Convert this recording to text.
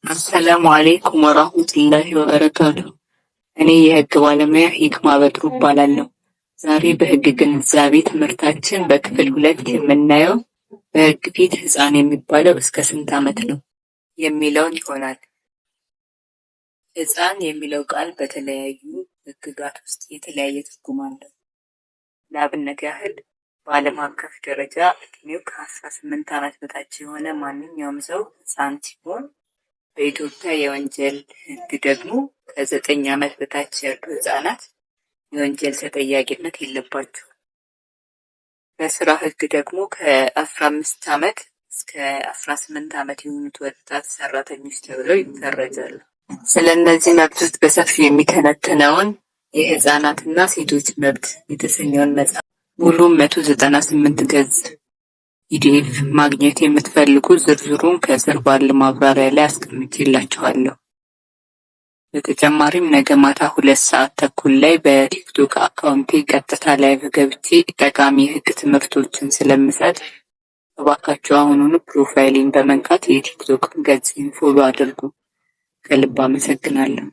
አሰላሙ አሌይኩም ወራህመቱላሂ ወበረካቱ። እኔ የህግ ባለሙያ ሂክማ በድሩ እባላለሁ። ዛሬ በህግ ግንዛቤ ትምህርታችን በክፍል 2 የምናየው በህግ ፊት ህፃን የሚባለው እስከ ስንት ዓመት ነው የሚለውን ይሆናል። ህፃን የሚለው ቃል በተለያዩ ህግጋት ውስጥ የተለያየ ትርጉም አለው። ለአብነት ያህል በዓለም አቀፍ ደረጃ እድሜው ከ18 ዓመት በታች የሆነ ማንኛውም ሰው ህፃን ሲሆን በኢትዮጵያ የወንጀል ህግ ደግሞ ከ9 ዓመት በታች ያሉ ህፃናት የወንጀል ተጠያቂነት የለባቸውም። በስራ ህግ ደግሞ ከ15 ዓመት እስከ 18 ዓመት የሆኑት ወጣት ሰራተኞች ተብለው ይፈረጃሉ። ስለ እነዚህ መብቶች በሰፊው የሚተነትነውን የህፃናትና ሴቶች መብት የተሰኘውን መጽሐፍ ሙሉም 198 ገጽ ፒዲኤፍ ማግኘት የምትፈልጉ ዝርዝሩን ከስር ባለው ማብራሪያ ላይ አስቀምጬላችኋለሁ። በተጨማሪም ነገ ማታ 2:30 ላይ በቲክቶክ አካውንቴ ቀጥታ ላይቭ ገብቼ ጠቃሚ የህግ ትምህርቶችን ስለምሰጥ እባካችሁ አሁኑኑ ፕሮፋይሌን በመንካት የቲክቶክ ገጽን ፎሎ አድርጉ። ከልብ አመሰግናለሁ።